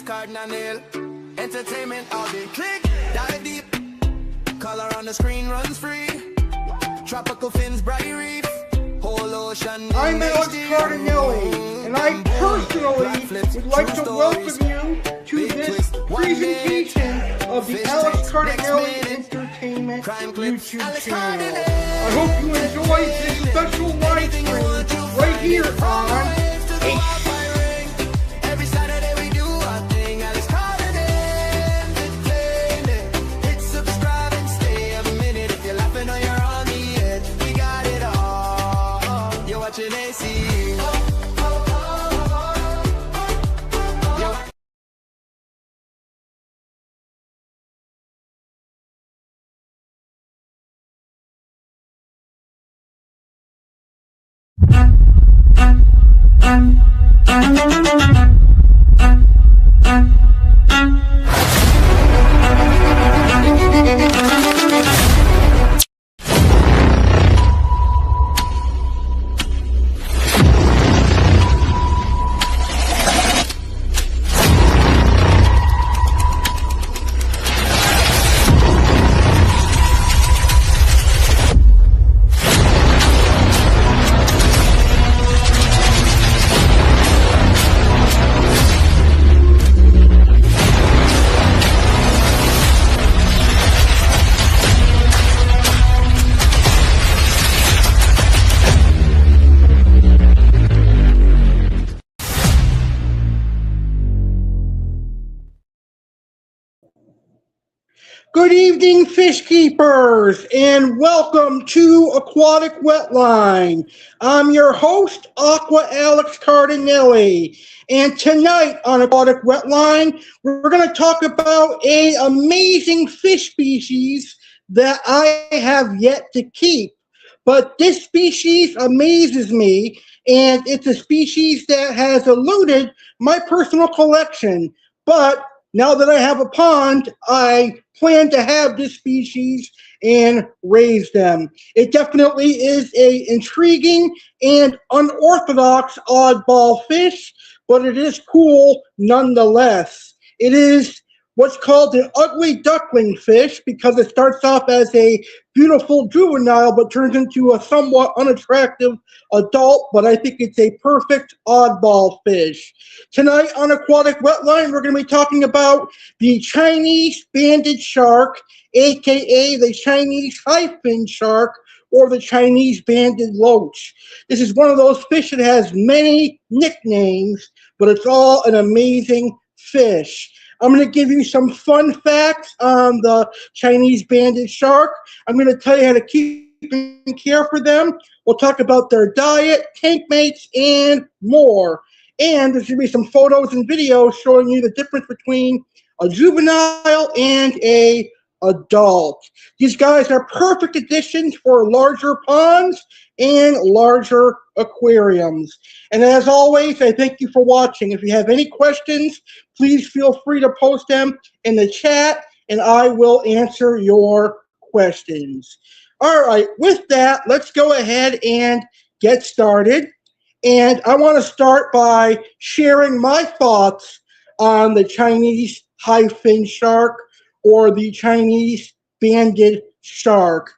it's CARDINALE. Entertainment all day. Click, dive deep. Color on the screen runs free. Tropical fins, bright reef. Whole ocean. I'm Alex CARDINALE, and I personally would like to welcome you to this presentation of the Alex CARDINALE Entertainment YouTube channel. I hope you enjoyed this special live stream right here on A.C.E. A.C.E. Good evening, fish keepers, and welcome to Aquatic Wetline. I'm your host, Aqua Alex CARDINALE, and tonight on Aquatic Wetline, we're going to talk about an amazing fish species that I have yet to keep. But this species amazes me, and it's a species that has eluded my personal collection. But now that I have a pond, I plan to have this species and raise them. It definitely is an intriguing and unorthodox oddball fish, but it is cool nonetheless. It is what's called an ugly duckling fish because it starts off as a beautiful juvenile but turns into a somewhat unattractive adult, but I think it's a perfect oddball fish. Tonight on Aquatic Wetline, we're going to be talking about the Chinese banded shark, aka the Chinese high-fin shark, or the Chinese banded loach. This is one of those fish that has many nicknames, but it's all an amazing fish. I'm going to give you some fun facts on the Chinese banded shark. I'm going to tell you how to keep and care for them. We'll talk about their diet, tank mates, and more. And there's going to be some photos and videos showing you the difference between a juvenile and an adult. These guys are perfect additions for larger ponds and larger aquariums. And as always, I thank you for watching. If you have any questions, please feel free to post them in the chat, and I will answer your questions. All right, with that, let's go ahead and get started. And I want to start by sharing my thoughts on the Chinese high-fin shark or the Chinese banded shark.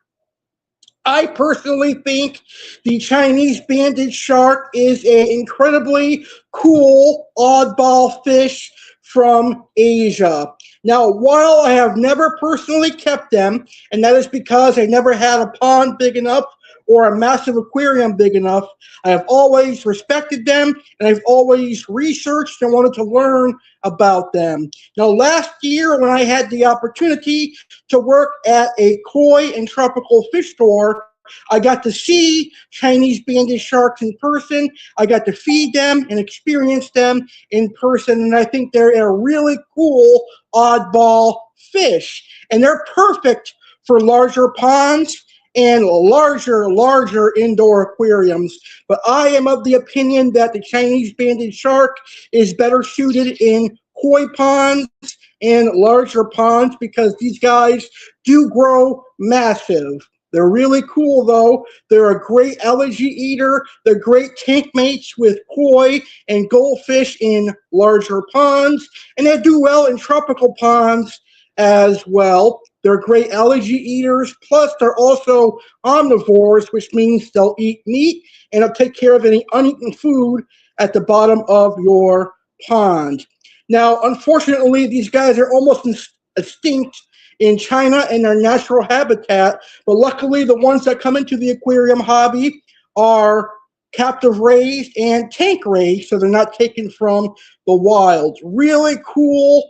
I personally think the Chinese banded shark is an incredibly cool oddball fish from Asia. Now, while I have never personally kept them, and that is because I never had a pond big enough or a massive aquarium big enough, I have always respected them, and I've always researched and wanted to learn about them. Now, last year when I had the opportunity to work at a koi and tropical fish store, I got to see Chinese banded sharks in person. I got to feed them and experience them in person, and I think they're a really cool oddball fish. And they're perfect for larger ponds and larger indoor aquariums. But I am of the opinion that the Chinese banded shark is better suited in koi ponds and larger ponds because these guys do grow massive. They're really cool, though. They're a great algae eater. They're great tank mates with koi and goldfish in larger ponds, and they do well in tropical ponds as well. They're great algae eaters, plus they're also omnivores, which means they'll eat meat and they'll take care of any uneaten food at the bottom of your pond. Now, unfortunately, these guys are almost extinct in China in their natural habitat, but luckily the ones that come into the aquarium hobby are captive raised and tank raised, so they're not taken from the wild. Really cool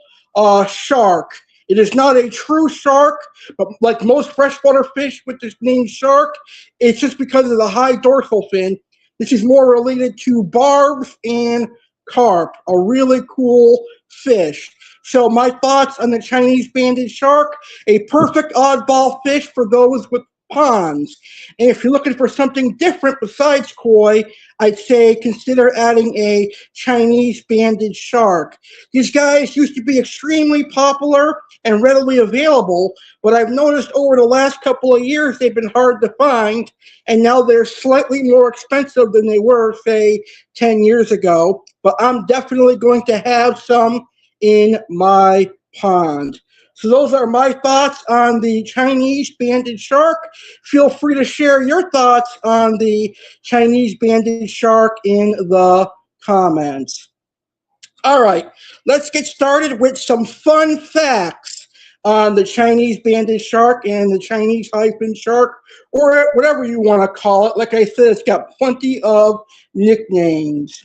shark. It is not a true shark, but like most freshwater fish with this name shark, it's just because of the high dorsal fin. This is more related to barbs and carp, a really cool fish. So my thoughts on the Chinese banded shark, a perfect oddball fish for those with ponds. And if you're looking for something different besides koi, I'd say consider adding a Chinese banded shark. These guys used to be extremely popular and readily available, but I've noticed over the last couple of years they've been hard to find, and now they're slightly more expensive than they were, say, 10 years ago. But I'm definitely going to have some in my pond. So those are my thoughts on the Chinese banded shark. Feel free to share your thoughts on the Chinese banded shark in the comments. All right, let's get started with some fun facts on the Chinese banded shark and the Chinese hyphen shark, or whatever you want to call it. Like I said, it's got plenty of nicknames.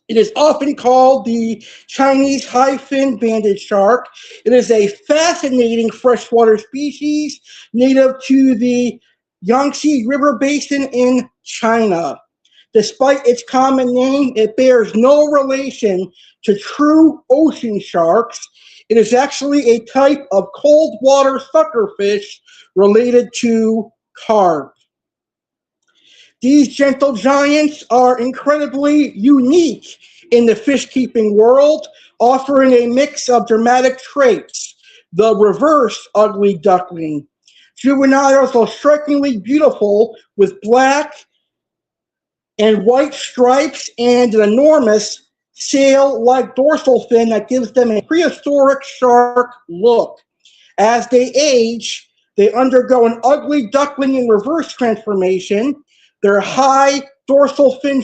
It is often called the Chinese high-fin banded shark. It is a fascinating freshwater species native to the Yangtze River Basin in China. Despite its common name, it bears no relation to true ocean sharks. It is actually a type of cold water suckerfish related to carp. These gentle giants are incredibly unique in the fish-keeping world, offering a mix of dramatic traits. The reverse ugly duckling. Juveniles are strikingly beautiful with black and white stripes and an enormous sail-like dorsal fin that gives them a prehistoric shark look. As they age, they undergo an ugly duckling in reverse transformation. Their high dorsal fin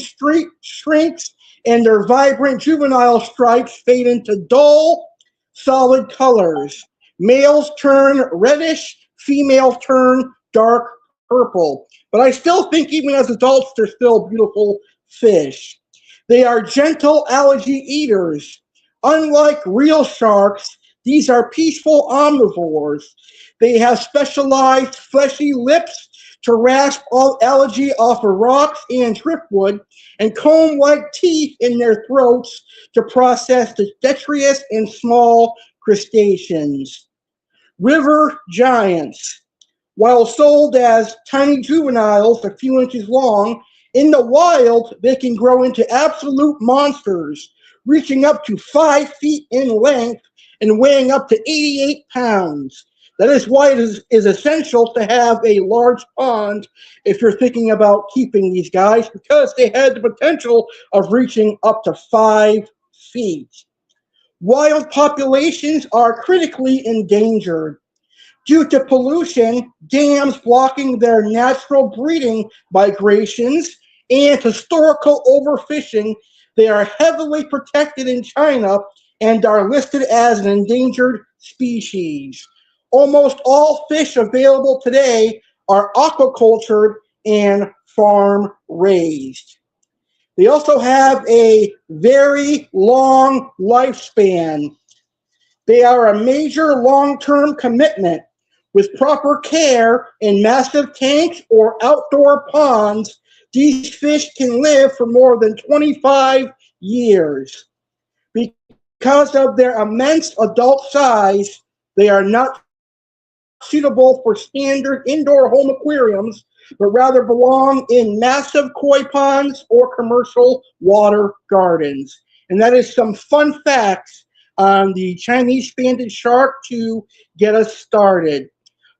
shrinks, and their vibrant juvenile stripes fade into dull, solid colors. Males turn reddish, females turn dark purple. But I still think even as adults, they're still beautiful fish. They are gentle algae eaters. Unlike real sharks, these are peaceful omnivores. They have specialized fleshy lips to rasp all algae off of rocks and driftwood, and comb-like teeth in their throats to process the detritus and small crustaceans. River giants. While sold as tiny juveniles a few inches long, in the wild they can grow into absolute monsters, reaching up to 5 feet in length and weighing up to 88 pounds. That is why it is essential to have a large pond if you're thinking about keeping these guys, because they had the potential of reaching up to 5 feet. Wild populations are critically endangered. Due to pollution, dams blocking their natural breeding migrations, and historical overfishing, they are heavily protected in China and are listed as an endangered species. Almost all fish available today are aquacultured and farm raised. They also have a very long lifespan. They are a major long-term commitment. With proper care in massive tanks or outdoor ponds, these fish can live for more than 25 years. Because of their immense adult size, they are not suitable for standard indoor home aquariums, but rather belong in massive koi ponds or commercial water gardens. And that is some fun facts on the Chinese banded shark to get us started.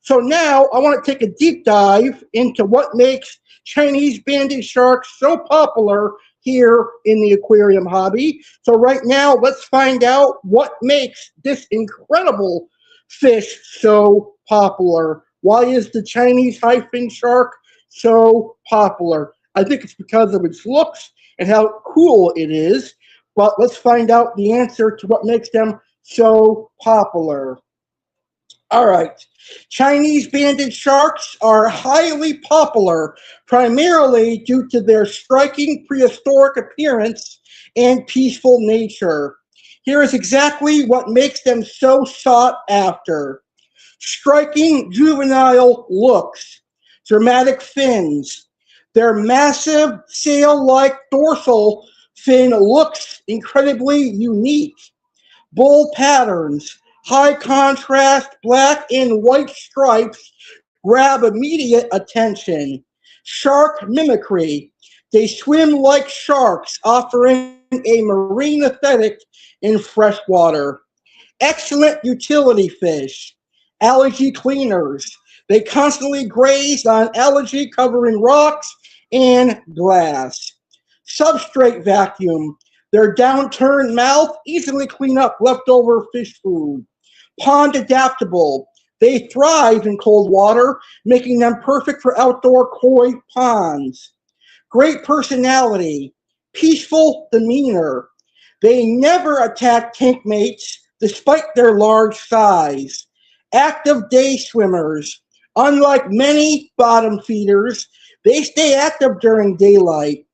So now I want to take a deep dive into what makes Chinese banded sharks so popular here in the aquarium hobby. So right now, let's find out what makes this incredible fish so popular. Why is the Chinese high-fin shark so popular? I think it's because of its looks and how cool it is. But let's find out the answer to what makes them so popular. All right. Chinese banded sharks are highly popular, primarily due to their striking prehistoric appearance and peaceful nature. Here is exactly what makes them so sought after. Striking juvenile looks, dramatic fins. Their massive sail-like dorsal fin looks incredibly unique. Bold patterns, high contrast black and white stripes grab immediate attention. Shark mimicry. They swim like sharks, offering a marine aesthetic in freshwater. Excellent utility fish. Algae cleaners. They constantly graze on algae covering rocks and glass. Substrate vacuum. Their downturned mouth easily clean up leftover fish food. Pond adaptable. They thrive in cold water, making them perfect for outdoor koi ponds. Great personality. Peaceful demeanor. They never attack tank mates despite their large size. Active day swimmers. Unlike many bottom feeders, they stay active during daylight.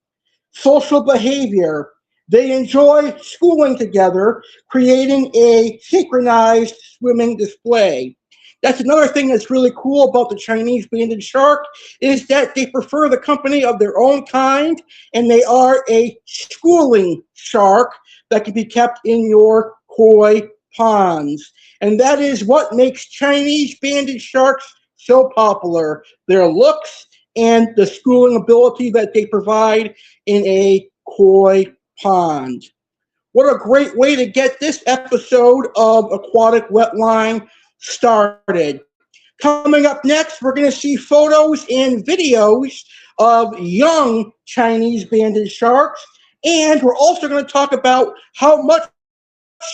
Social behavior. They enjoy schooling together, creating a synchronized swimming display. That's another thing that's really cool about the Chinese banded shark is that they prefer the company of their own kind, and they are a schooling shark that can be kept in your koi ponds. And that is what makes Chinese banded sharks so popular. Their looks and the schooling ability that they provide in a koi pond. What a great way to get this episode of Aquatic Wetline started. Coming up next, we're going to see photos and videos of young Chinese banded sharks, and we're also going to talk about how much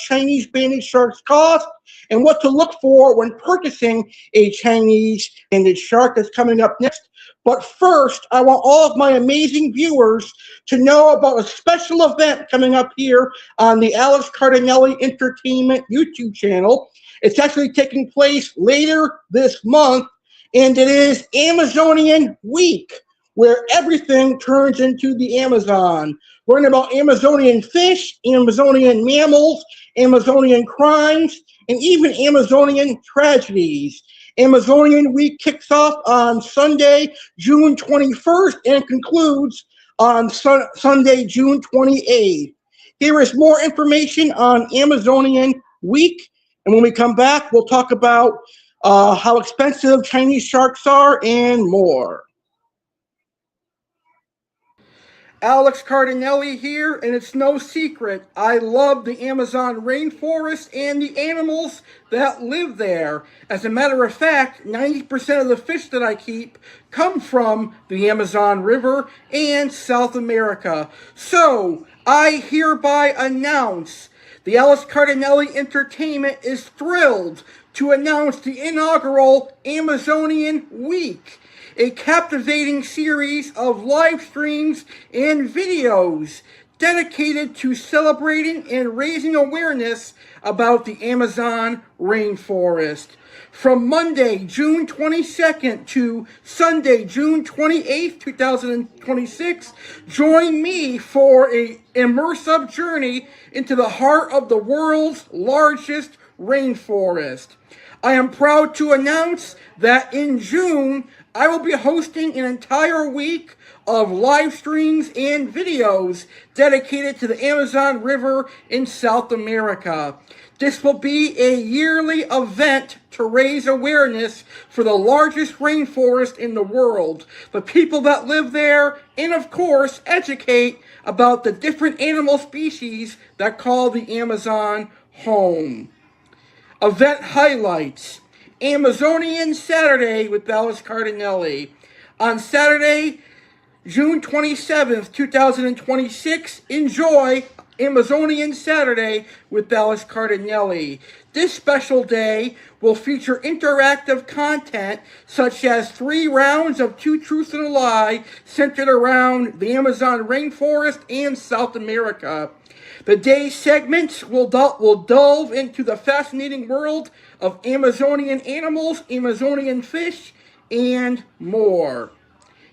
Chinese banded sharks cost and what to look for when purchasing a Chinese banded shark. That's coming up next. But first, I want all of my amazing viewers to know about a special event coming up here on the Alex Cardinale Entertainment YouTube channel. It's actually taking place later this month, and it is Amazonian Week, where everything turns into the Amazon. Learn about Amazonian fish, Amazonian mammals, Amazonian crimes, and even Amazonian tragedies. Amazonian Week kicks off on Sunday, June 21st, and concludes on Sunday, June 28th. Here is more information on Amazonian Week, and when we come back, we'll talk about how expensive Chinese sharks are and more. Alex Cardinale here, and it's no secret, I love the Amazon rainforest and the animals that live there. As a matter of fact, 90% of the fish that I keep come from the Amazon River and South America. So, I hereby announce the Alex Cardinale Entertainment is thrilled to announce the inaugural Amazonian Week, a captivating series of live streams and videos dedicated to celebrating and raising awareness about the Amazon rainforest. From Monday, June 22nd to Sunday, June 28th, 2026, join me for an immersive journey into the heart of the world's largest rainforest. I am proud to announce that in June, I will be hosting an entire week of live streams and videos dedicated to the Amazon River in South America. This will be a yearly event to raise awareness for the largest rainforest in the world, the people that live there, and of course, educate about the different animal species that call the Amazon home. Event highlights: Amazonian Saturday with Alice Cardinale. On Saturday, June 27th, 2026, enjoy Amazonian Saturday with Alice Cardinale. This special day will feature interactive content such as 3 rounds of Two Truths and a Lie centered around the Amazon rainforest and South America. The day's segments will delve into the fascinating world of Amazonian animals, Amazonian fish, and more.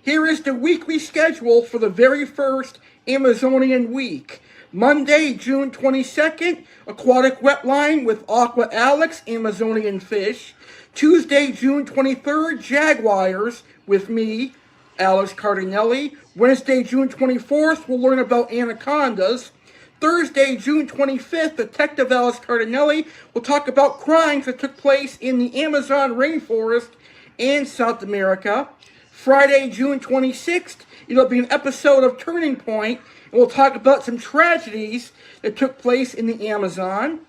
Here is the weekly schedule for the very first Amazonian week. Monday, June 22nd, Aquatic Wetline with Aqua, Alex, Amazonian fish. Tuesday, June 23rd, Jaguars with me, Alex Cardinale. Wednesday, June 24th, we'll learn about anacondas. Thursday, June 25th, Detective Alice Cardinale will talk about crimes that took place in the Amazon rainforest and South America. Friday, June 26th, it'll be an episode of Turning Point, and we'll talk about some tragedies that took place in the Amazon.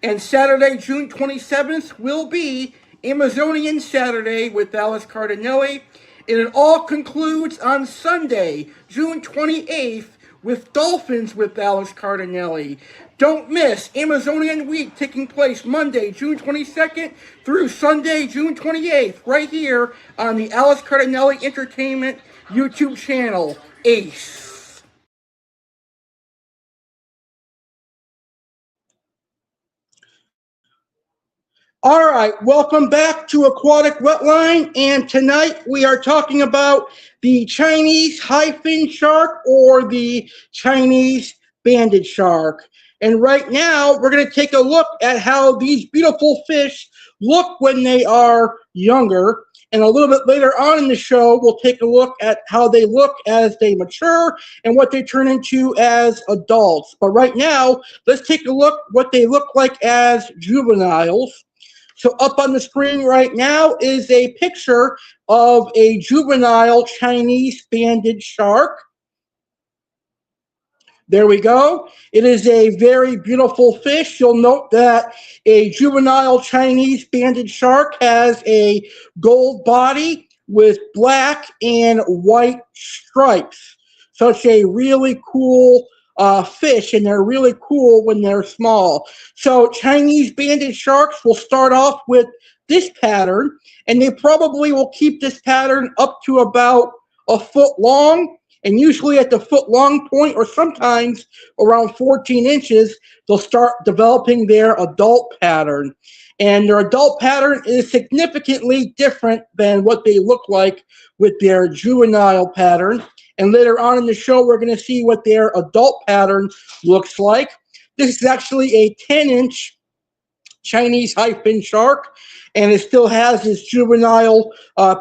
And Saturday, June 27th, will be Amazonian Saturday with Alice Cardinale. And it all concludes on Sunday, June 28th, with Dolphins with Alice Cardinale. Don't miss Amazonian Week taking place Monday, June 22nd through Sunday, June 28th, right here on the Alice Cardinale Entertainment YouTube channel, ACE. All right, welcome back to Aquatic Wetline, and tonight we are talking about the Chinese high-fin shark or the Chinese banded shark. And right now, we're going to take a look at how these beautiful fish look when they are younger. And a little bit later on in the show, we'll take a look at how they look as they mature and what they turn into as adults. But right now, let's take a look what they look like as juveniles. So up on the screen right now is a picture of a juvenile Chinese banded shark. There we go. It is a very beautiful fish. You'll note that a juvenile Chinese banded shark has a gold body with black and white stripes. So it's a really cool fish, and they're really cool when they're small. So Chinese banded sharks will start off with this pattern, and they probably will keep this pattern up to about a foot long, and usually at the foot long point, or sometimes around 14 inches, they'll start developing their adult pattern. And their adult pattern is significantly different than what they look like with their juvenile pattern. And later on in the show, we're going to see what their adult pattern looks like. This is actually a 10-inch Chinese high-fin shark, and it still has its juvenile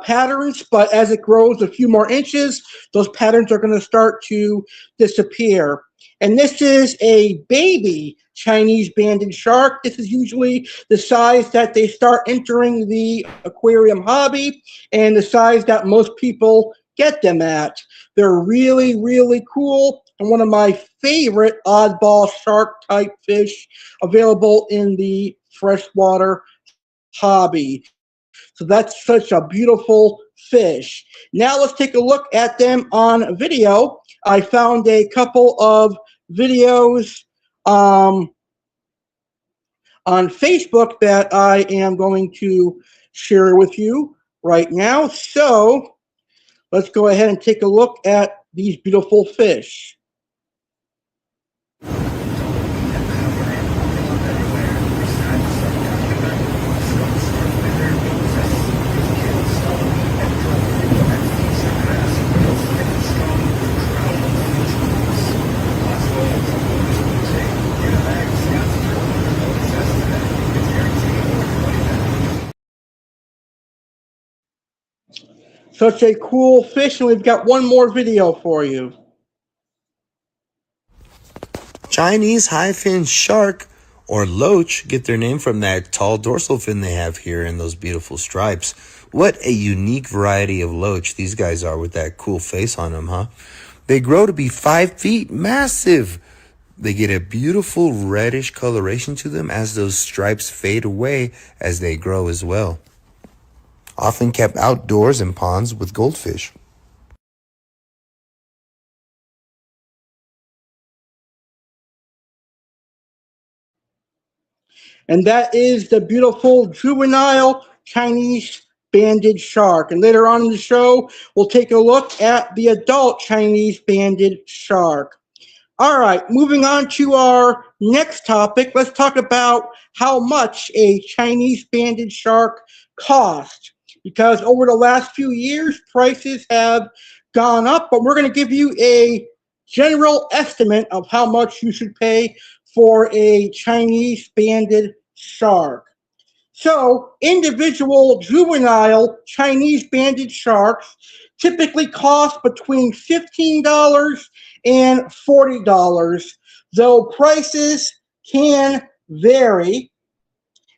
patterns, but as it grows a few more inches, those patterns are going to start to disappear. And this is a baby Chinese banded shark. This is usually the size that they start entering the aquarium hobby and the size that most people get them at. They're really, really cool, and one of my favorite oddball shark type fish available in the freshwater hobby. So that's such a beautiful fish. Now let's take a look at them on video. I found a couple of videos on Facebook that I am going to share with you right now. So let's go ahead and take a look at these beautiful fish. Such a cool fish, and we've got one more video for you. Chinese high-fin shark or loach get their name from that tall dorsal fin they have here and those beautiful stripes. What a unique variety of loach these guys are with that cool face on them, huh? They grow to be 5 feet, massive. They get a beautiful reddish coloration to them as those stripes fade away as they grow as well. often kept outdoors in ponds with goldfish. And that is the beautiful juvenile Chinese banded shark. And later on in the show, we'll take a look at the adult Chinese banded shark. All right, moving on to our next topic, let's talk about how much a Chinese banded shark costs. Because over the last few years, prices have gone up, but we're going to give you a general estimate of how much you should pay for a Chinese banded shark. So, individual juvenile Chinese banded sharks typically cost between $15 and $40, though prices can vary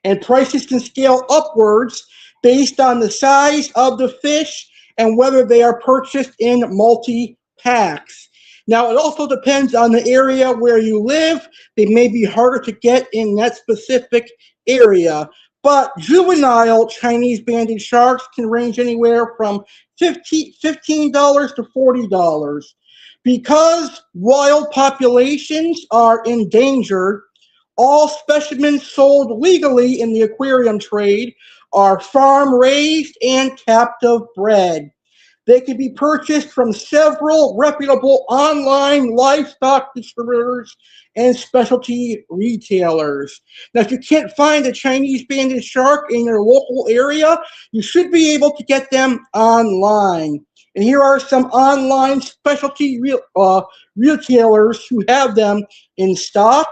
and prices can scale upwards based on the size of the fish and whether they are purchased in multi-packs. Now, it also depends on the area where you live. They may be harder to get in that specific area. But juvenile Chinese banded sharks can range anywhere from $15 to $40. Because wild populations are endangered, all specimens sold legally in the aquarium trade are farm-raised and captive bred. They can be purchased from several reputable online livestock distributors and specialty retailers. Now, if you can't find a Chinese banded shark in your local area, you should be able to get them online. And here are some online specialty retailers who have them in stock.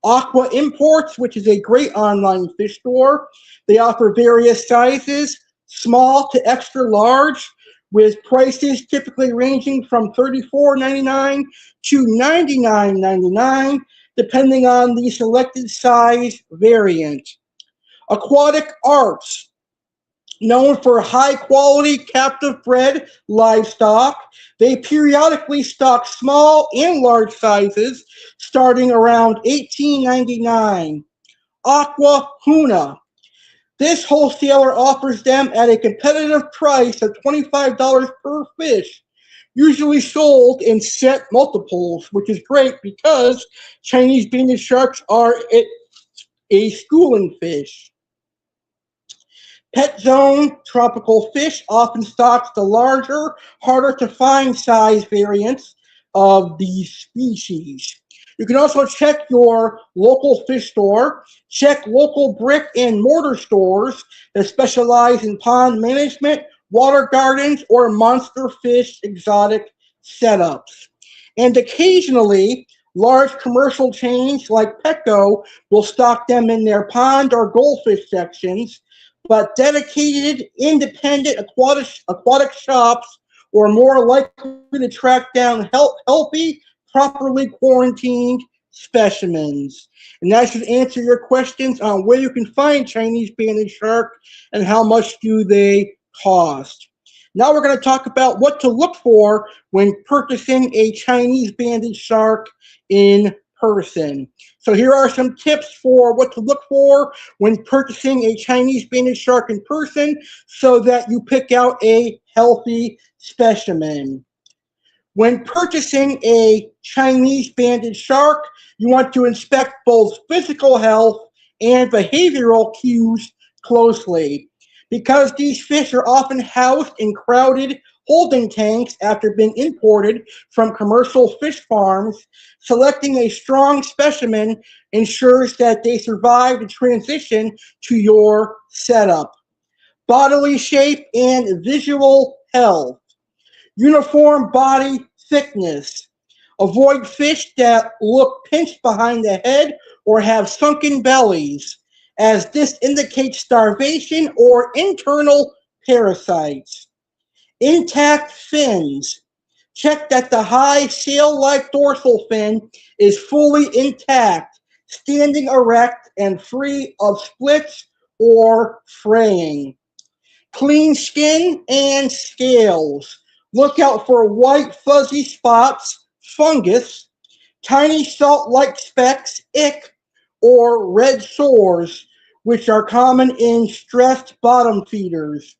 Aqua Imports, which is a great online fish store. They offer various sizes, small to extra large, with prices typically ranging from $34.99 to $99.99, depending on the selected size variant. Aquatic Arts, known for high-quality captive-bred livestock. They periodically stock small and large sizes, starting around $18.99. Aqua Huna. This wholesaler offers them at a competitive price of $25 per fish, usually sold in set multiples, which is great because Chinese banded sharks are a schooling fish. Pet Zone Tropical Fish often stocks the larger, harder to find size variants of these species. You can also check your local fish store, check local brick and mortar stores that specialize in pond management, water gardens, or monster fish exotic setups. And occasionally, large commercial chains like Petco will stock them in their pond or goldfish sections, but dedicated, independent aquatic shops are more likely to track down healthy, properly quarantined specimens. And that should answer your questions on where you can find Chinese banded shark and how much do they cost. Now we're going to talk about what to look for when purchasing a Chinese banded shark in person. So here are some tips for what to look for when purchasing a Chinese banded shark in person so that you pick out a healthy specimen. When purchasing a Chinese banded shark, you want to inspect both physical health and behavioral cues closely. Because these fish are often housed in crowded holding tanks after being imported from commercial fish farms, selecting a strong specimen ensures that they survive the transition to your setup. Bodily shape and visual health. Uniform body thickness. Avoid fish that look pinched behind the head or have sunken bellies, as this indicates starvation or internal parasites. Intact fins. Check that the high sail-like dorsal fin is fully intact, standing erect and free of splits or fraying. Clean skin and scales. Look out for white fuzzy spots, fungus, tiny salt-like specks, ick, or red sores, which are common in stressed bottom feeders.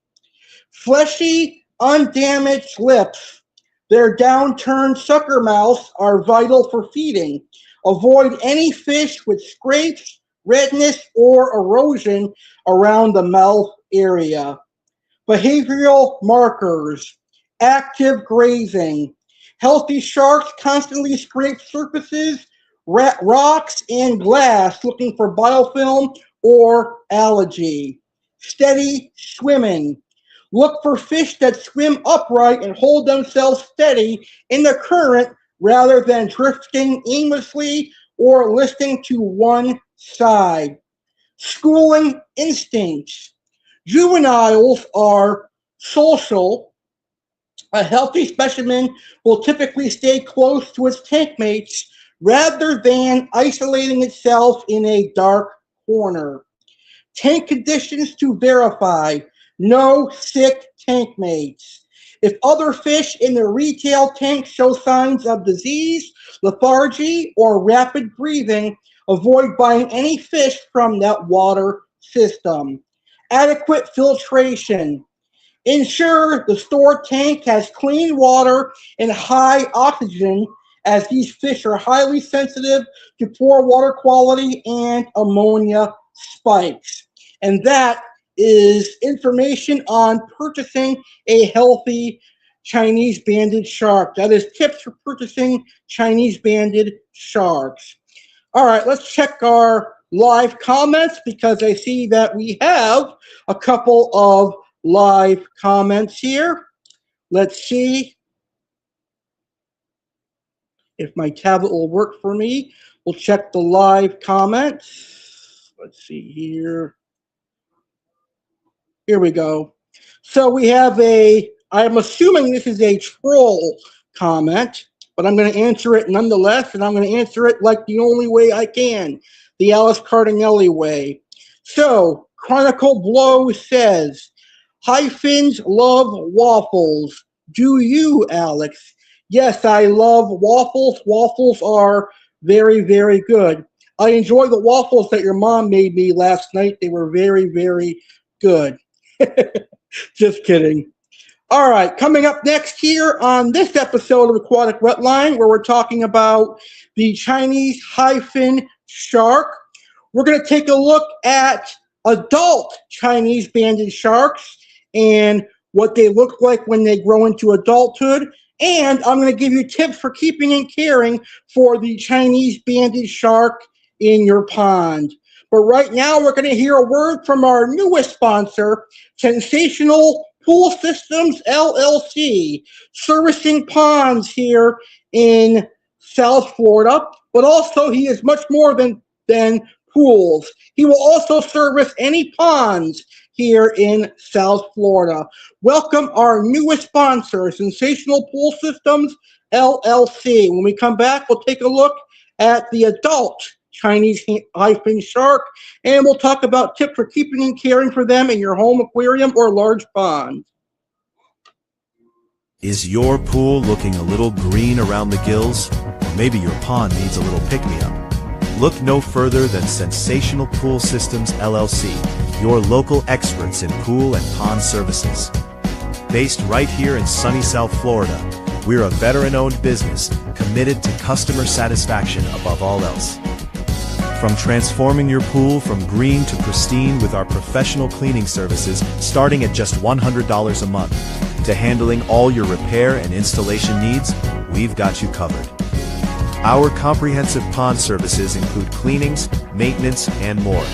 Fleshy, undamaged lips. Their downturned sucker mouths are vital for feeding. Avoid any fish with scrapes, redness, or erosion around the mouth area. Behavioral markers. Active grazing. Healthy sharks constantly scrape surfaces, rocks, and glass looking for biofilm or algae. Steady swimming. Look for fish that swim upright and hold themselves steady in the current rather than drifting aimlessly or listing to one side. Schooling instincts. Juveniles are social. A healthy specimen will typically stay close to its tank mates rather than isolating itself in a dark corner. Tank conditions to verify. No sick tank mates. If other fish in the retail tank show signs of disease, lethargy, or rapid breathing, avoid buying any fish from that water system. Adequate filtration. Ensure the stored tank has clean water and high oxygen, as these fish are highly sensitive to poor water quality and ammonia spikes. And that is information on purchasing a healthy Chinese banded shark. That is tips for purchasing Chinese banded sharks. All right, let's check our live comments because I see that we have a couple of live comments here. Let's see if my tablet will work for me. We'll check the live comments. Let's see here. Here we go. So we have I'm assuming this is a troll comment, but I'm going to answer it nonetheless, and I'm going to answer it like the only way I can, the Alice Cardinelli way. So, Chronicle Blow says, "Hi fins love waffles. Do you, Alex?" Yes, I love waffles. Waffles are very, very good. I enjoy the waffles that your mom made me last night. They were very, very good. Just kidding. All right, coming up next here on this episode of Aquatic Wetline, where we're talking about the Chinese high-fin shark, we're going to take a look at adult Chinese banded sharks and what they look like when they grow into adulthood. And I'm going to give you tips for keeping and caring for the Chinese banded shark in your pond. But right now, we're going to hear a word from our newest sponsor, Sensational Pool Systems, LLC, servicing ponds here in South Florida. But also, he is much more than pools. He will also service any ponds here in South Florida. Welcome our newest sponsor, Sensational Pool Systems, LLC. When we come back, we'll take a look at the adult Chinese high-fin shark, and we'll talk about tips for keeping and caring for them in your home aquarium or large pond. Is your pool looking a little green around the gills? Or maybe your pond needs a little pick-me-up. Look no further than Sensational Pool Systems, LLC, your local experts in pool and pond services. Based right here in sunny South Florida, we're a veteran-owned business committed to customer satisfaction above all else. From transforming your pool from green to pristine with our professional cleaning services starting at just $100 a month, to handling all your repair and installation needs, we've got you covered. Our comprehensive pond services include cleanings, maintenance, and more.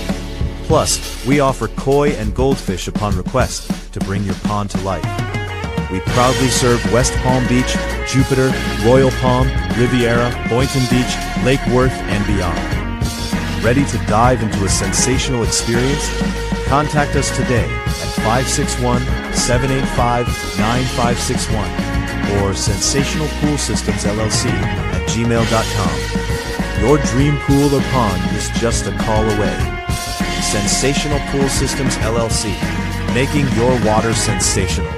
Plus, we offer koi and goldfish upon request to bring your pond to life. We proudly serve West Palm Beach, Jupiter, Royal Palm, Riviera, Boynton Beach, Lake Worth, and beyond. Ready to dive into a sensational experience? Contact us today at 561-785-9561 or sensationalpoolsystemsllc@gmail.com. Your dream pool or pond is just a call away. Sensational Pool Systems LLC, making your water sensational.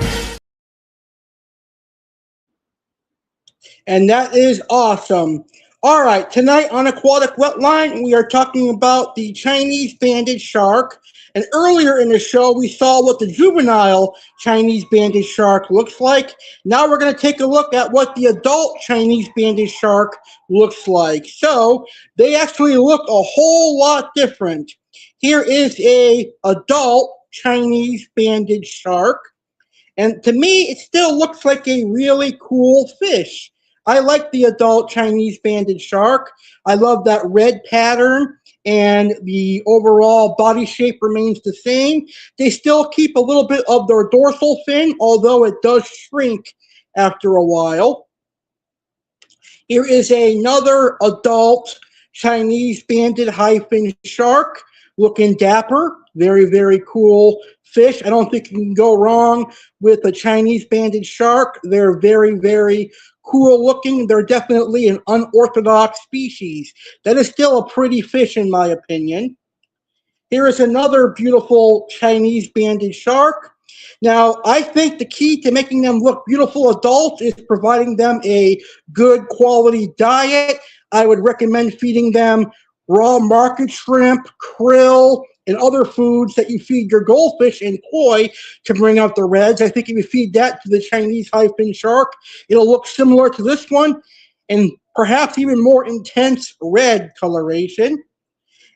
And that is awesome. All right, tonight on Aquatic Wetline, we are talking about the Chinese banded shark. And earlier in the show, we saw what the juvenile Chinese banded shark looks like. Now we're going to take a look at what the adult Chinese banded shark looks like. So they actually look a whole lot different. Here is a adult Chinese banded shark. And to me, it still looks like a really cool fish. I like the adult Chinese banded shark. I love that red pattern, and the overall body shape remains the same. They still keep a little bit of their dorsal fin, although it does shrink after a while. Here is another adult Chinese banded high-fin shark, looking dapper. Very, very cool fish. I don't think you can go wrong with a Chinese banded shark. They're very, very cool looking. They're definitely an unorthodox species. That is still a pretty fish in my opinion. Here is another beautiful Chinese banded shark. Now, I think the key to making them look beautiful adults is providing them a good quality diet. I would recommend feeding them raw market shrimp, krill, and other foods that you feed your goldfish and koi to bring out the reds. I think if you feed that to the Chinese high-fin shark, it'll look similar to this one and perhaps even more intense red coloration.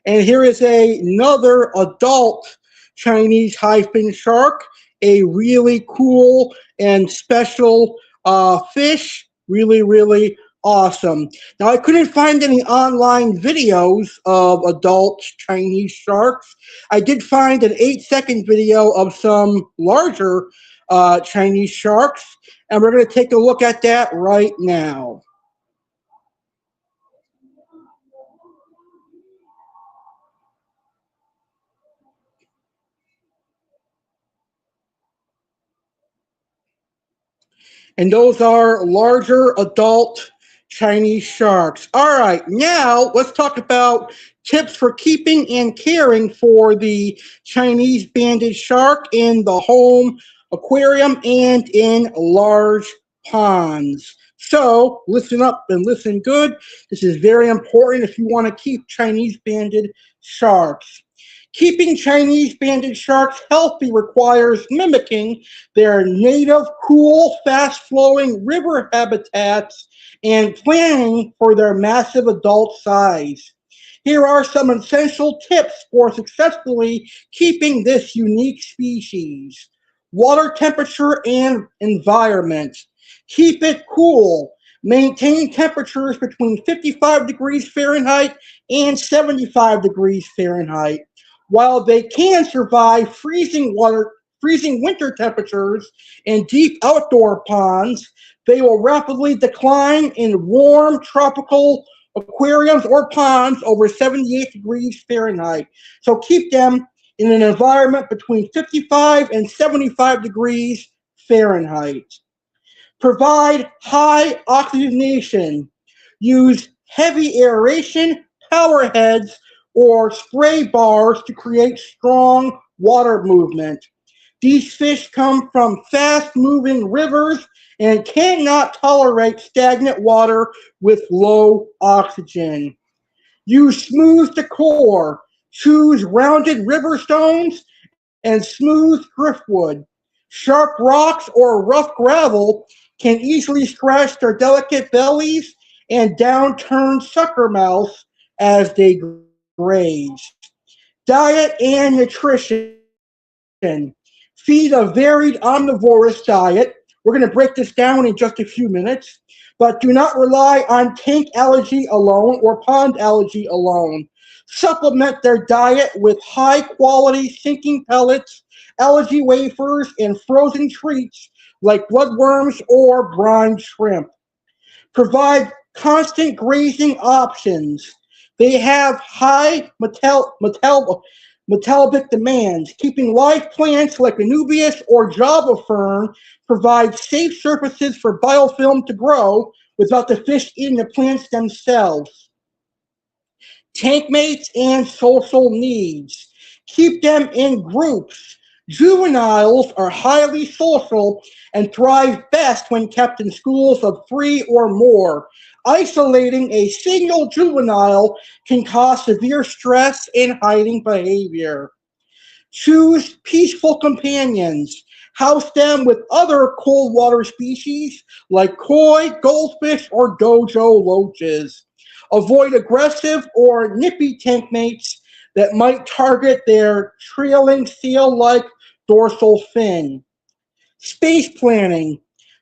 And here is another adult Chinese high-fin shark, a really cool and special fish. Really, really awesome. Now, I couldn't find any online videos of adult Chinese sharks. I did find an 8-second video of some larger Chinese sharks, and we're going to take a look at that right now. And those are larger adult Chinese sharks. All right, now let's talk about tips for keeping and caring for the Chinese banded shark in the home aquarium and in large ponds. So listen up and listen good. This is very important if you want to keep Chinese banded sharks. Keeping Chinese banded sharks healthy requires mimicking their native, cool, fast-flowing river habitats and planning for their massive adult size. Here are some essential tips for successfully keeping this unique species. Water temperature and environment. Keep it cool. Maintain temperatures between 55 degrees Fahrenheit and 75 degrees Fahrenheit. While they can survive freezing winter temperatures in deep outdoor ponds, they will rapidly decline in warm tropical aquariums or ponds over 78 degrees Fahrenheit. So keep them in an environment between 55 and 75 degrees Fahrenheit. Provide high oxygenation. Use heavy aeration, power heads, or spray bars to create strong water movement. These fish come from fast-moving rivers and cannot tolerate stagnant water with low oxygen. Use smooth decor. Choose rounded river stones and smooth driftwood. Sharp rocks or rough gravel can easily scratch their delicate bellies and downturned sucker mouths as they graze. Diet and nutrition. Feed a varied omnivorous diet. We're going to break this down in just a few minutes, but do not rely on tank algae alone or pond algae alone. Supplement their diet with high-quality sinking pellets, algae wafers, and frozen treats like bloodworms or brine shrimp. Provide constant grazing options. They have high metallic demands. Keeping live plants like Anubias or Java fern provides safe surfaces for biofilm to grow without the fish eating the plants themselves. Tank mates and social needs. Keep them in groups. Juveniles are highly social and thrive best when kept in schools of 3 or more. Isolating a single juvenile can cause severe stress and hiding behavior. Choose peaceful companions. House them with other cold water species like koi, goldfish, or dojo loaches. Avoid aggressive or nippy tank mates that might target their trailing seal-like dorsal fin. Space planning.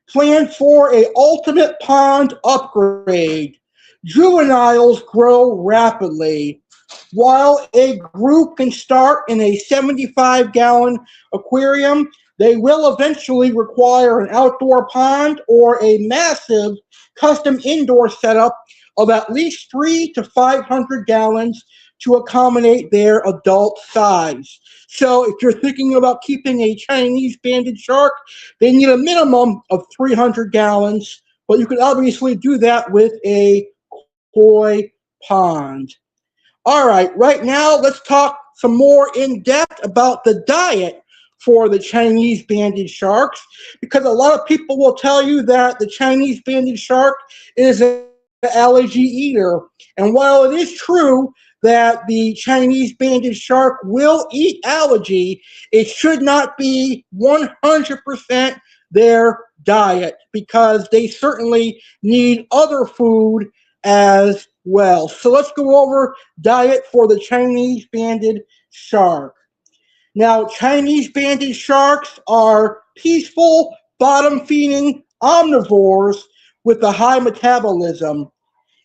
Plan for a ultimate pond upgrade. Juveniles grow rapidly. While a group can start in a 75-gallon aquarium, they will eventually require an outdoor pond or a massive custom indoor setup of at least 300 to 500 gallons to accommodate their adult size. So if you're thinking about keeping a Chinese banded shark, they need a minimum of 300 gallons, but you can obviously do that with a koi pond. All right, right now let's talk some more in depth about the diet for the Chinese banded sharks, because a lot of people will tell you that the Chinese banded shark is an algae eater. And while it is true that the Chinese banded shark will eat algae, it should not be 100% their diet, because they certainly need other food as well. So let's go over diet for the Chinese banded shark. Now, Chinese banded sharks are peaceful, bottom-feeding omnivores with a high metabolism.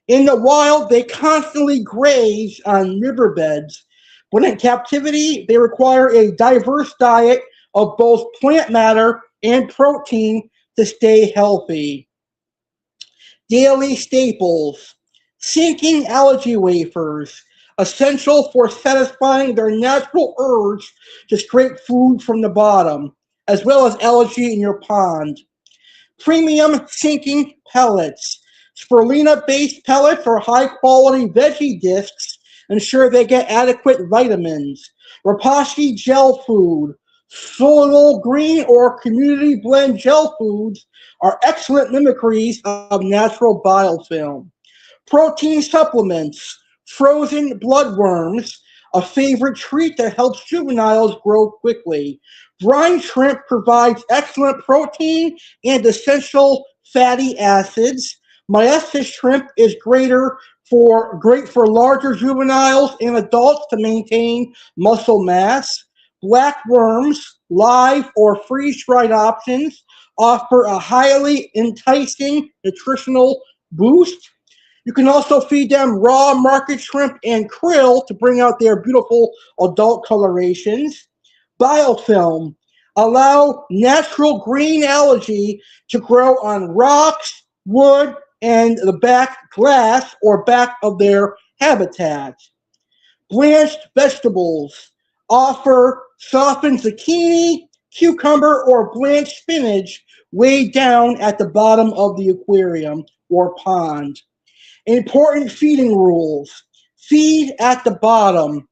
In the wild, they constantly graze on riverbeds. When in captivity, they require a diverse diet of both plant matter and protein to stay healthy. Daily staples. Sinking algae wafers, essential for satisfying their natural urge to scrape food from the bottom, as well as algae in your pond. Premium sinking pellets. Spirulina-based pellets or high-quality veggie discs ensure they get adequate vitamins. Rapashi gel food. Soluble green or community blend gel foods are excellent mimicries of natural biofilm. Protein supplements. Frozen bloodworms, a favorite treat that helps juveniles grow quickly. Brine shrimp provides excellent protein and essential fatty acids. Mysis shrimp is great for larger juveniles and adults to maintain muscle mass. Black worms, live or freeze-dried options, offer a highly enticing nutritional boost. You can also feed them raw market shrimp and krill to bring out their beautiful adult colorations. Biofilm. Allow natural green algae to grow on rocks, wood, and the back glass or back of their habitat. Blanched vegetables. Offer softened zucchini, cucumber, or blanched spinach weighed down at the bottom of the aquarium or pond. Important feeding rules. Feed at the bottom.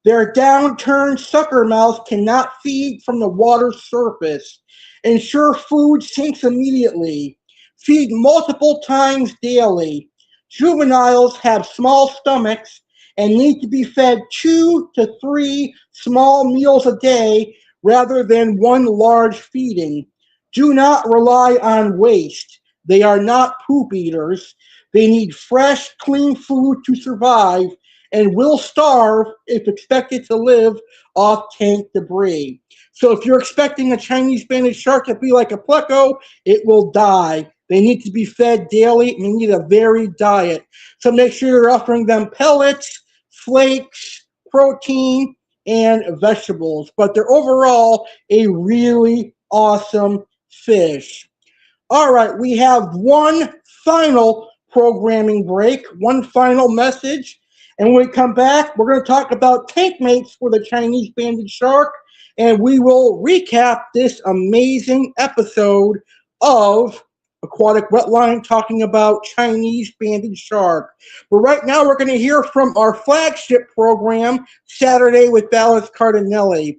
Their downturned sucker mouths cannot feed from the water's surface. Ensure food sinks immediately. Feed multiple times daily. Juveniles have small stomachs and need to be fed 2 to 3 small meals a day rather than one large feeding. Do not rely on waste. They are not poop eaters. They need fresh, clean food to survive and will starve if expected to live off tank debris. So if you're expecting a Chinese banded shark to be like a pleco, it will die. They need to be fed daily and they need a varied diet. So make sure you're offering them pellets, flakes, protein, and vegetables. But they're overall a really awesome fish. All right, we have one final programming break, one final message. And when we come back, we're going to talk about tank mates for the Chinese banded shark. And we will recap this amazing episode of Aquatic Wetline talking about Chinese banded shark. But right now, we're going to hear from our flagship program, Saturday with Dallas Cardinelli.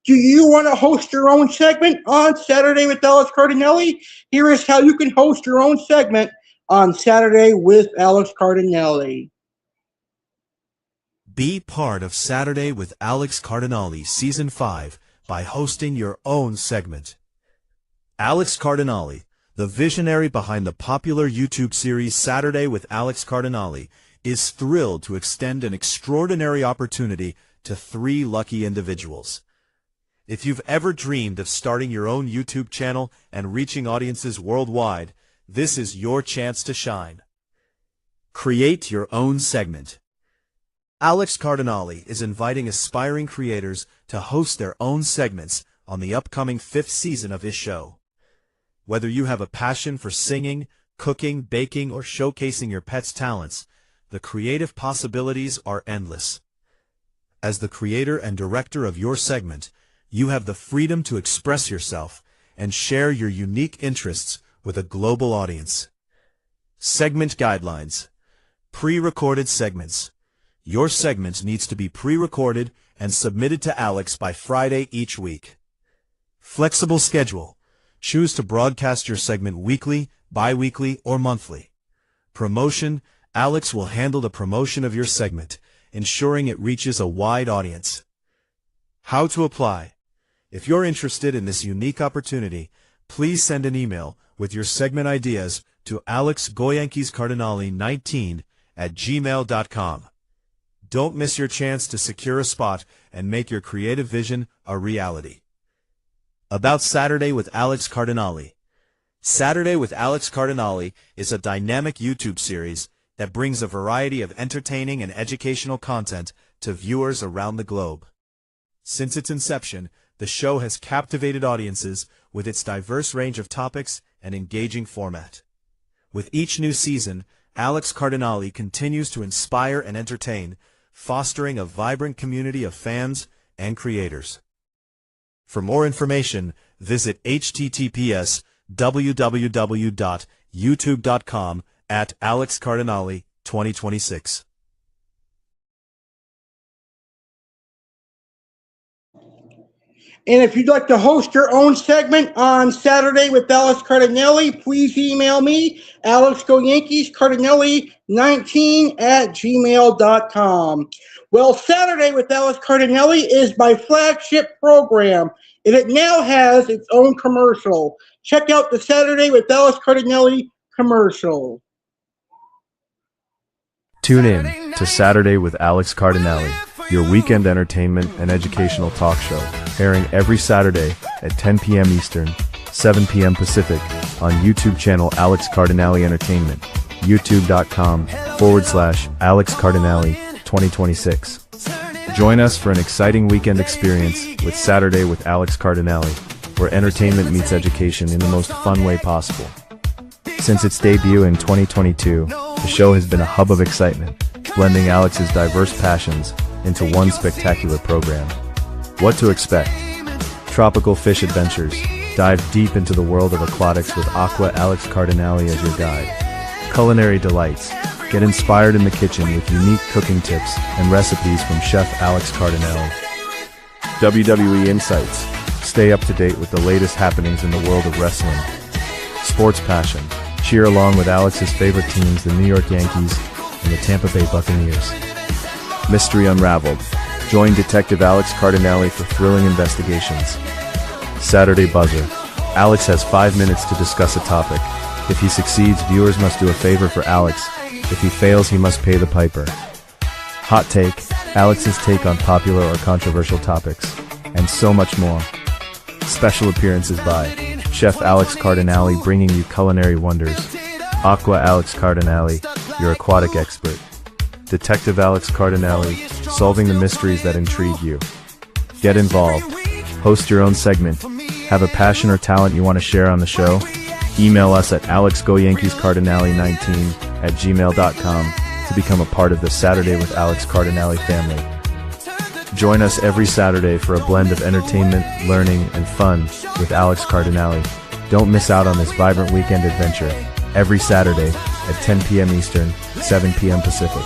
Do you want to host your own segment on Saturday with Alex Cardinale? Here is how you can host your own segment on Saturday with Alex Cardinale. Be part of Saturday with Alex Cardinale Season 5 by hosting your own segment. Alex Cardinale, the visionary behind the popular YouTube series Saturday with Alex Cardinale, is thrilled to extend an extraordinary opportunity to 3 lucky individuals. If you've ever dreamed of starting your own YouTube channel and reaching audiences worldwide, this is your chance to shine. Create your own segment. Alex Cardinale is inviting aspiring creators to host their own segments on the upcoming 5th season of his show. Whether you have a passion for singing, cooking, baking, or showcasing your pet's talents, the creative possibilities are endless. As the creator and director of your segment, you have the freedom to express yourself and share your unique interests with a global audience. Segment guidelines. Pre-recorded segments. Your segment needs to be pre-recorded and submitted to Alex by Friday each week. Flexible schedule. Choose to broadcast your segment weekly, bi-weekly, or monthly. Promotion. Alex will handle the promotion of your segment, ensuring it reaches a wide audience. How to apply. If you're interested in this unique opportunity, please send an email with your segment ideas to alexgoyankiescardinale19@gmail.com. Don't miss your chance to secure a spot and make your creative vision a reality. About Saturday with Alex Cardinale. Saturday with Alex Cardinale is a dynamic YouTube series that brings a variety of entertaining and educational content to viewers around the globe. Since its inception, the show has captivated audiences with its diverse range of topics and engaging format. With each new season, Alex Cardinale continues to inspire and entertain, fostering a vibrant community of fans and creators. For more information, visit https://www.youtube.com/AlexCardinale2026. And if you'd like to host your own segment on Saturday with Alex Cardinale, please email me, alexgoyankiescardinale19@gmail.com. Well, Saturday with Alex Cardinale is my flagship program, and it now has its own commercial. Check out the Saturday with Alex Cardinale commercial. Tune in to Saturday with Alex Cardinale, your weekend entertainment and educational talk show, airing every Saturday at 10 p.m. Eastern, 7 p.m. Pacific, on YouTube channel Alex Cardinale Entertainment, youtube.com/Alex Cardinale 2026. Join us for an exciting weekend experience with Saturday with Alex Cardinale, where entertainment meets education in the most fun way possible. Since its debut in 2022, the show has been a hub of excitement, blending Alex's diverse passions into one spectacular program. What to expect? Tropical fish adventures. Dive deep into the world of aquatics with Aqua Alex Cardinale as your guide. Culinary delights. Get inspired in the kitchen with unique cooking tips and recipes from Chef Alex Cardinale. WWE Insights. Stay up to date with the latest happenings in the world of wrestling. Sports passion. Cheer along with Alex's favorite teams, the New York Yankees and the Tampa Bay Buccaneers. Mystery unraveled. Join Detective Alex Cardinale for thrilling investigations. Saturday Buzzer. Alex has 5 minutes to discuss a topic. If he succeeds, viewers must do a favor for Alex. If he fails, he must pay the piper. Hot Take. Alex's take on popular or controversial topics. And so much more. Special appearances by Chef Alex Cardinale, bringing you culinary wonders. Aqua Alex Cardinale, your aquatic expert. Detective Alex Cardinale, solving the mysteries that intrigue you. Get involved. Host your own segment. Have a passion or talent you want to share on the show? Email us at alexgoyankiescardinale19@gmail.com to become a part of the Saturday with Alex Cardinale family. Join us every Saturday for a blend of entertainment, learning, and fun with Alex Cardinale. Don't miss out on this vibrant weekend adventure every Saturday at 10 p.m. Eastern, 7 p.m. Pacific.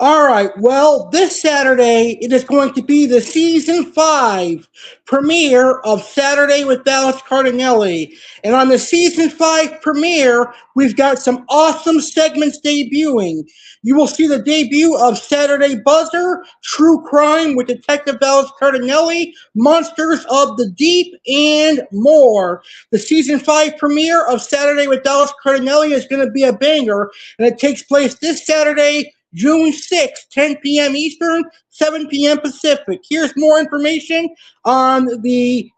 All right, well, this Saturday it is going to be the season 5 premiere of Saturday with Dallas Cardinelli. And on the season 5 premiere, we've got some awesome segments debuting. You will see the debut of Saturday Buzzer, True Crime with Detective Dallas Cardinelli, Monsters of the Deep, and more. The season 5 premiere of Saturday with Dallas Cardinelli is going to be a banger, and it takes place this Saturday, June 6th, 10 p.m. Eastern, 7 p.m. Pacific. Here's more information on the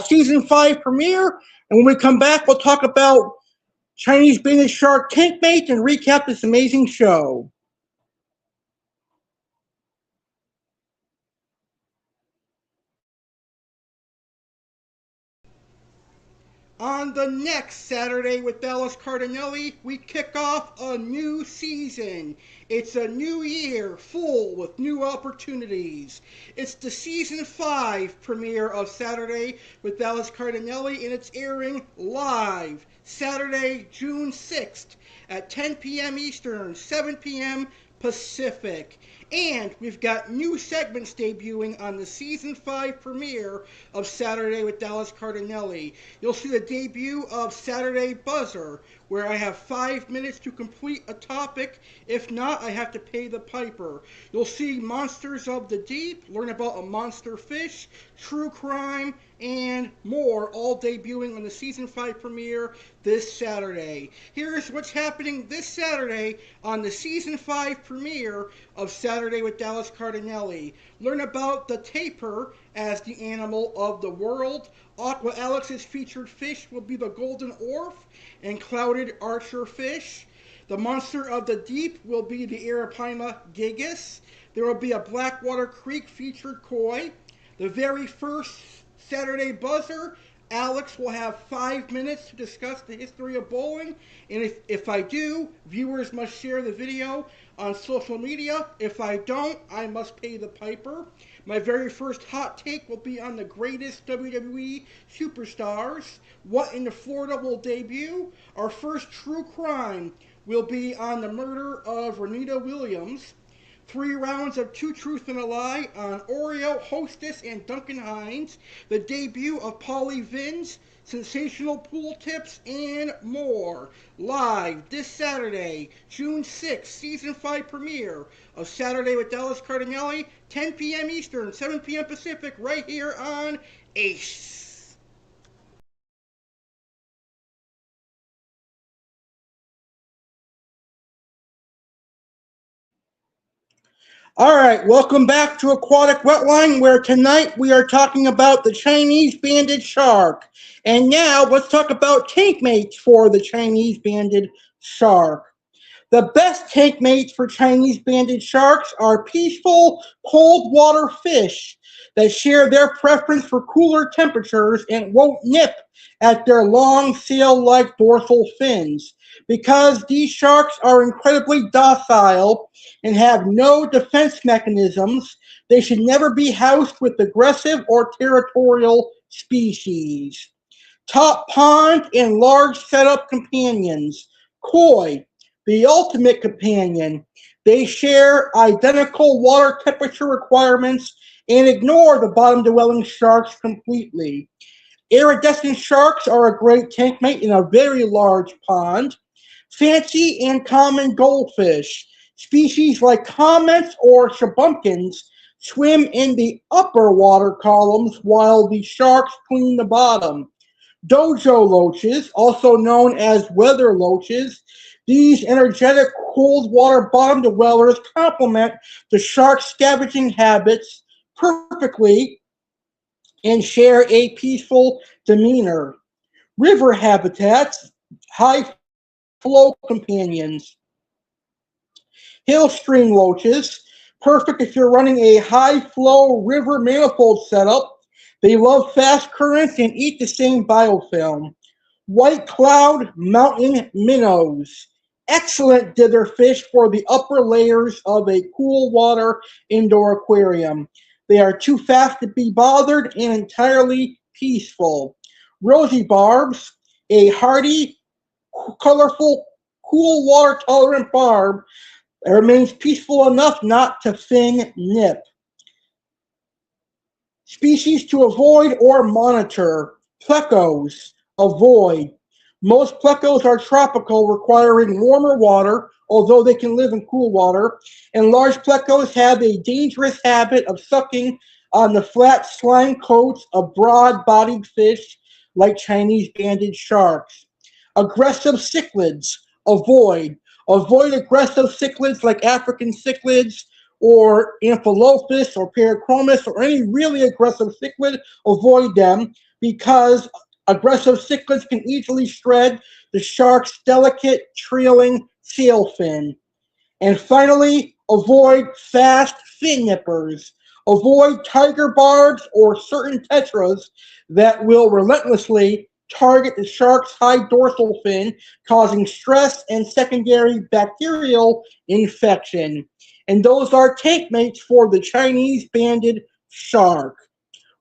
season 5 premiere. And when we come back, we'll talk about Chinese banded shark tank mates and recap this amazing show. On the next Saturday with Dallas Cardinelli, we kick off a new season. It's a new year full with new opportunities. It's the season 5 premiere of Saturday with Dallas Cardinelli, and it's airing live Saturday, June 6th at 10 p.m. Eastern, 7 p.m. Pacific. And we've got new segments debuting on the season 5 premiere of Saturday with Dallas Cardinelli. You'll see the debut of Saturday Buzzer, where I have 5 minutes to complete a topic. If not, I have to pay the piper. You'll see Monsters of the Deep, learn about a monster fish, true crime, and more, all debuting on the season 5 premiere this Saturday. Here's what's happening this Saturday on the season 5 premiere of Saturday with Dallas Cardinelli. Learn about the tapir as the animal of the world. Aqua Alex's featured fish will be the golden orf and clouded archer fish. The monster of the deep will be the Arapaima gigas. There will be a Blackwater Creek featured koi. The very first Saturday Buzzer, Alex will have 5 minutes to discuss the history of bowling, and if I do, viewers must share the video on social media. If I don't, I must pay the piper. My very first hot take will be on the greatest WWE superstars. What in Florida will debut? Our first true crime will be on the murder of Renita Williams. 3 rounds of Two Truth and a Lie on Oreo, Hostess, and Duncan Hines. The debut of Polly Vin's sensational pool tips, and more. Live this Saturday, June 6th, Season 5 premiere of Saturday with Dallas Cardinelli, 10 p.m. Eastern, 7 p.m. Pacific, right here on ACE. All right, welcome back to Aquatic Wetline, where tonight we are talking about the Chinese banded shark. And now let's talk about tank mates for the Chinese banded shark. The best tank mates for Chinese banded sharks are peaceful, cold water fish that share their preference for cooler temperatures and won't nip at their long sail-like dorsal fins. Because these sharks are incredibly docile and have no defense mechanisms, they should never be housed with aggressive or territorial species. Top pond and large setup companions. Koi, the ultimate companion. They share identical water temperature requirements and ignore the bottom-dwelling sharks completely. Iridescent sharks are a great tank mate in a very large pond. Fancy and common goldfish. Species like comets or shabunkins swim in the upper water columns while the sharks clean the bottom. Dojo loaches, also known as weather loaches, these energetic cold water bottom dwellers complement the shark's scavenging habits perfectly and share a peaceful demeanor. River habitats, high flow companions. Hill stream loaches, perfect if you're running a high flow river manifold setup. They love fast currents and eat the same biofilm. White cloud mountain minnows, excellent dither fish for the upper layers of a cool water indoor aquarium. They are too fast to be bothered and entirely peaceful. Rosy barbs, a hardy, colorful, cool water tolerant barb It remains peaceful enough not to fin nip. Species to avoid or monitor. Plecos, avoid. Most plecos are tropical, requiring warmer water, although they can live in cool water. And large plecos have a dangerous habit of sucking on the flat slime coats of broad-bodied fish like Chinese banded sharks. Aggressive cichlids, avoid. Avoid aggressive cichlids like African cichlids or Amphilophus or Parachromis or any really aggressive cichlid. Avoid them because aggressive cichlids can easily shred the shark's delicate trailing tail fin. And finally, avoid fast fin nippers. Avoid tiger barbs or certain tetras that will relentlessly target the shark's high dorsal fin, causing stress and secondary bacterial infection. And those are tank mates for the Chinese banded shark.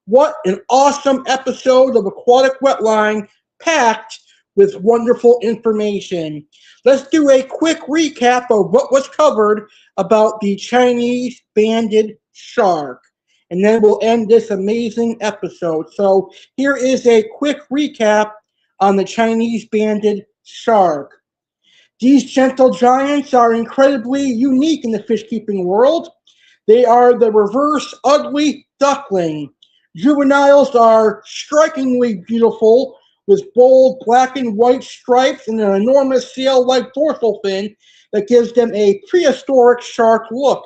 What an awesome episode of Aquatic Wetline, packed with wonderful information. Let's do a quick recap of what was covered about the Chinese banded shark, and then we'll end this amazing episode. So here is a quick recap on the Chinese banded shark. These gentle giants are incredibly unique in the fish keeping world. They are the reverse ugly duckling. Juveniles are strikingly beautiful with bold black and white stripes and an enormous sail-like dorsal fin that gives them a prehistoric shark look.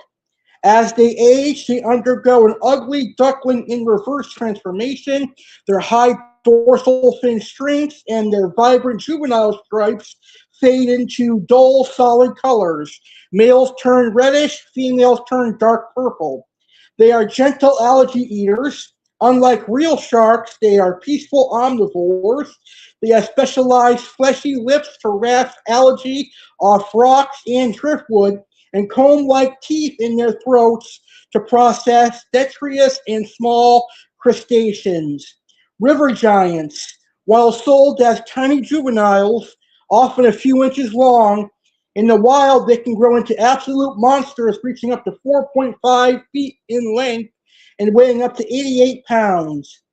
As they age, they undergo an ugly duckling in reverse transformation. Their high dorsal fin strengths and their vibrant juvenile stripes fade into dull, solid colors. Males turn reddish, females turn dark purple. They are gentle algae eaters. Unlike real sharks, they are peaceful omnivores. They have specialized fleshy lips to rasp algae off rocks and driftwood, and comb-like teeth in their throats to process detritus and small crustaceans. River giants, while sold as tiny juveniles, often a few inches long, in the wild they can grow into absolute monsters reaching up to 4.5 feet in length and weighing up to 88 pounds.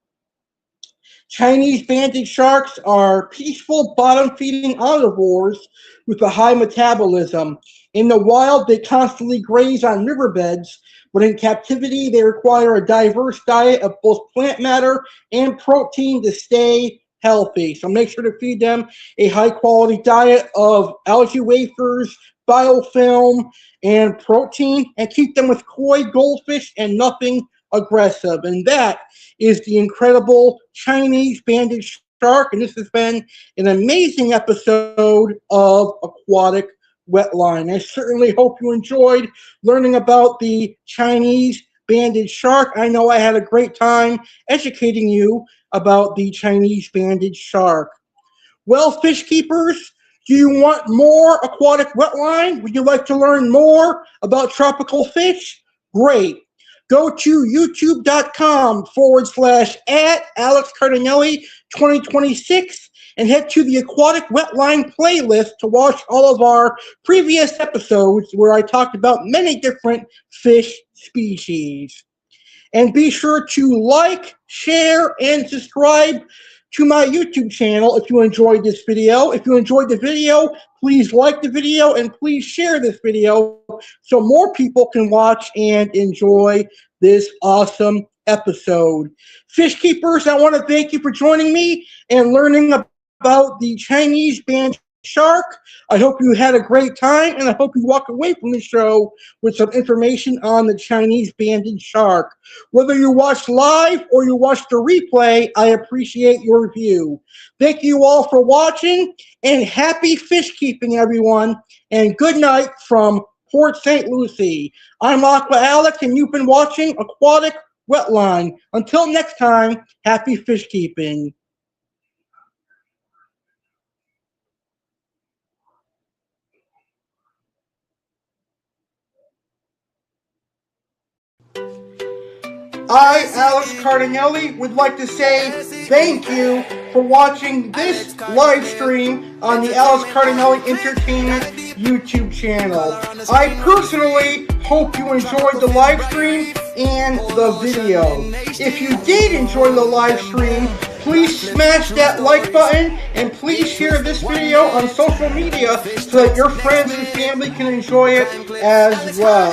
Chinese banded sharks are peaceful, bottom-feeding omnivores with a high metabolism. In the wild, they constantly graze on riverbeds, but in captivity, they require a diverse diet of both plant matter and protein to stay healthy. So make sure to feed them a high-quality diet of algae wafers, biofilm, and protein, and keep them with koi goldfish and nothing aggressive. And that is the incredible Chinese banded shark. And this has been an amazing episode of Aquatic Wetline. I certainly hope you enjoyed learning about the Chinese banded shark. I know I had a great time educating you about the Chinese banded shark. Well, fish keepers, do you want more Aquatic Wetline? Would you like to learn more about tropical fish? Great. Go to youtube.com/@AlexCardinale2026 and head to the Aquatic Wetline playlist to watch all of our previous episodes where I talked about many different fish species. And be sure to like, share, and subscribe to my YouTube channel if you enjoyed this video. If you enjoyed the video, please like the video and please share this video so more people can watch and enjoy this awesome episode. Fish keepers, I want to thank you for joining me and learning about the Chinese banded shark. I hope you had a great time, and I hope you walk away from the show with some information on the Chinese banded shark. Whether you watch live or you watch the replay, I appreciate your view. Thank you all for watching, and happy fish keeping, everyone, and good night from Port St. Lucie. I'm Aqua Alex, and you've been watching Aquatic Wetline. Until next time, happy fish keeping. I, Alex Cardinale, would like to say thank you for watching this live stream on the Alex Cardinale Entertainment YouTube channel. I personally hope you enjoyed the live stream and the video. If you did enjoy the live stream, please smash that like button and please share this video on social media so that your friends and family can enjoy it as well.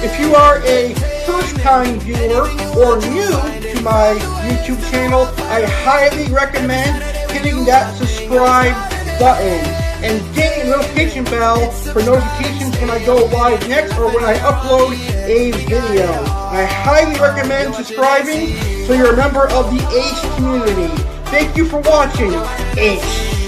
If you are a first-time viewer or new to my YouTube channel, I highly recommend hitting that subscribe button and ding the notification bell for notifications when I go live next or when I upload a video. I highly recommend subscribing so you're a member of the ACE community. Thank you for watching ACE.